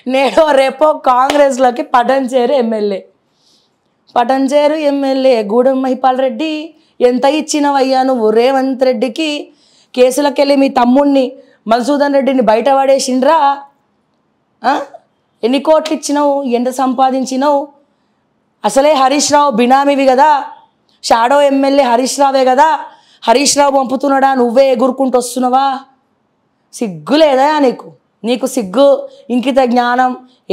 నేడో రేపో కాంగ్రెస్లోకి పటంచేరు ఎమ్మెల్యే గూడెం మహిపాల్ రెడ్డి ఎంత ఇచ్చినవయ్యా నువ్వు రేవంత్ రెడ్డికి కేసులకెళ్ళి మీ తమ్ముడిని మధుసూదన్ రెడ్డిని బయట పడేసిండ్రా ఎన్ని కోట్లు ఇచ్చినావు ఎంత సంపాదించినావు అసలే హరీష్ రావు బినామీవి కదా షాడో ఎమ్మెల్యే హరీష్ రావే కదా హరీష్ రావు పంపుతున్నాడా నువ్వే ఎగురుకుంటూ వస్తున్నావా సిగ్గు లేదా నీకు సిగ్గు ఇంకిత జ్ఞానం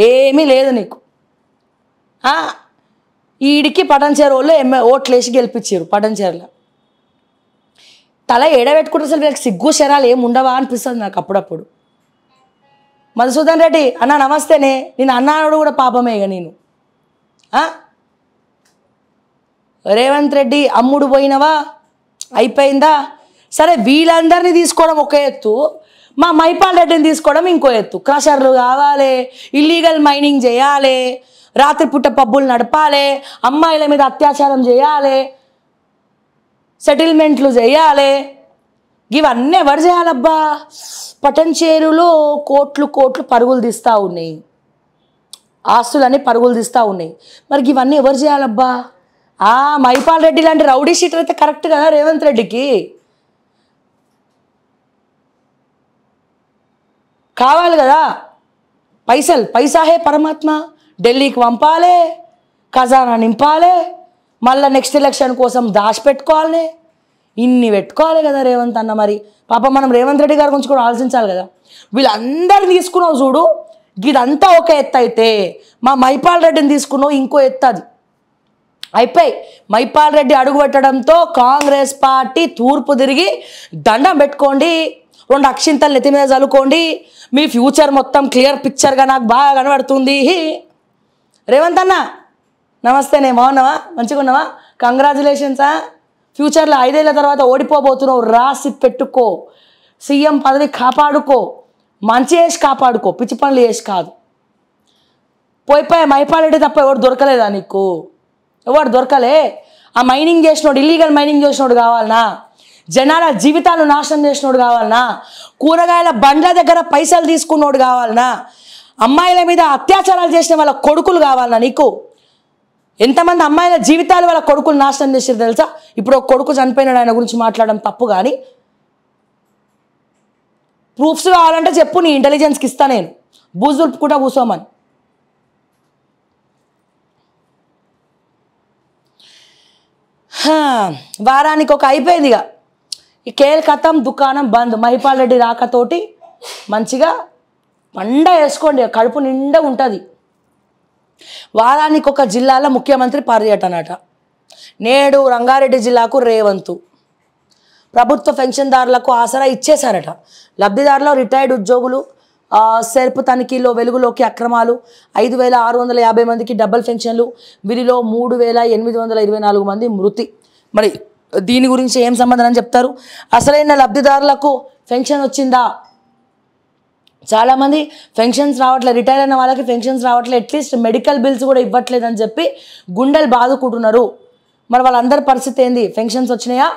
ఏమీ లేదు నీకు ఈడికి పటంచేరు వాళ్ళు ఓట్లేసి గెలిపించారు పటంచేరులో తల ఏడబెట్టుకుంటే అసలు వీళ్ళకి సిగ్గు శరాలు ఏమి ఉండవా అనిపిస్తుంది నాకు అప్పుడప్పుడు మధుసూదన్ రెడ్డి అన్న నమస్తేనే నేను అన్నాడు కూడా పాపమే ఇక నేను రేవంత్ రెడ్డి అమ్ముడు పోయినవా అయిపోయిందా సరే వీళ్ళందరినీ తీసుకోవడం ఒక ఎత్తు మా మైపాల్ రెడ్డిని తీసుకోవడం ఇంకో ఎత్తు క్రషర్లు కావాలి ఇల్లీగల్ మైనింగ్ చేయాలి రాత్రిపూట పబ్బులు నడపాలి అమ్మాయిల మీద అత్యాచారం చేయాలి సెటిల్మెంట్లు చేయాలి ఇవన్నీ ఎవరు చేయాలబ్బా పటంచేరులో కోట్లు పరుగులు తీస్తూ ఉన్నాయి ఆస్తులన్నీ పరుగులు తీస్తూ ఉన్నాయి మరి ఇవన్నీ ఎవరు చేయాలబ్బా మైపాల్ రెడ్డి లాంటి రౌడీ షీటర్ అయితే కరెక్ట్ కదా రేవంత్ రెడ్డికి కావాలి కదా పైసాహే పరమాత్మ ఢిల్లీకి పంపాలి ఖజానా నింపాలి మళ్ళీ నెక్స్ట్ ఎలక్షన్ కోసం దాచిపెట్టుకోవాలి ఇన్ని పెట్టుకోవాలి కదా రేవంత్ అన్న మరి పాప మనం రేవంత్ రెడ్డి గారి గురించి కూడా ఆలోచించాలి కదా వీళ్ళందరిని తీసుకున్నావు చూడు ఇదంతా ఒక ఎత్తు అయితే మా మైపాల్ రెడ్డిని తీసుకున్నావు ఇంకో ఎత్తు అది అయిపోయి మైపాల్ రెడ్డి అడుగు పెట్టడంతో కాంగ్రెస్ పార్టీ తూర్పు తిరిగి దండం పెట్టుకోండి 2 అక్షింతలు నెత్తి మీద చల్లుకోండి మీ ఫ్యూచర్ మొత్తం క్లియర్ పిక్చర్గా నాకు బాగా కనబడుతుంది రేవంత్ అన్న నమస్తేనే బాగున్నావా మంచిగా ఉన్నావా కంగ్రాచులేషన్సా ఫ్యూచర్లో 5 ఏళ్ల తర్వాత ఓడిపోబోతున్నావు రాసి పెట్టుకో సీఎం పదవి కాపాడుకో మంచి చేసి కాపాడుకో పిచ్చి పనులు చేసి కాదు పోయిపోయి మైపాల్ రెడ్డి తప్ప ఎవరు దొరకలేదా నీకు ఎవరు దొరకలే ఆ మైనింగ్ చేసినోడు ఇల్లీగల్ మైనింగ్ చేసినోడు కావాలనా జనాల జీవితాలు నాశనం చేసినోడు కావాలనా కూరగాయల బండ్ల దగ్గర పైసలు తీసుకున్నోడు కావాలనా అమ్మాయిల మీద అత్యాచారాలు చేసిన వాళ్ళ కొడుకులు కావాలనా నీకు ఎంతమంది అమ్మాయిల జీవితాలు వాళ్ళ కొడుకులు నాశనం చేసారు తెలుసా ఇప్పుడు ఒక కొడుకు చనిపోయినాడు ఆయన గురించి మాట్లాడడం తప్పు కానీ ప్రూఫ్స్ కావాలంటే చెప్పు నీ ఇంటెలిజెన్స్కి ఇస్తా నేను బూజులుపుకుంటా కూర్చోమని వారానికి ఒక అయిపోయింది ఇక ఈ కేల్కతం దుకాణం బంద్ మహిపాల్ రెడ్డి రాకతోటి మంచిగా పండ వేసుకోండి కడుపు నిండా ఉంటుంది వారానికి ఒక జిల్లాలో ముఖ్యమంత్రి పర్యటనట నేడు రంగారెడ్డి జిల్లాకు రేవంతు ప్రభుత్వ పెన్షన్దారులకు ఆసరా ఇచ్చేశారట లబ్ధిదారులు రిటైర్డ్ ఉద్యోగులు సెర్పు తనిఖీలో వెలుగులోకి అక్రమాలు 5650 మందికి డబుల్ పెన్షన్లు వీరిలో 3824 మంది మృతి మరి దీని గురించి ఏం సమాధానం చెప్తారు అసలైన లబ్ధిదారులకు పెన్షన్ వచ్చిందా చాలామంది పెన్షన్స్ రావట్లేదు రిటైర్ అయిన వాళ్ళకి పెన్షన్స్ రావట్లేదు అట్లీస్ట్ మెడికల్ బిల్స్ కూడా ఇవ్వట్లేదని చెప్పి గుండెలు బాదుకుంటున్నారు మరి వాళ్ళందరి పరిస్థితి ఏంది పెన్షన్స్ వచ్చినాయా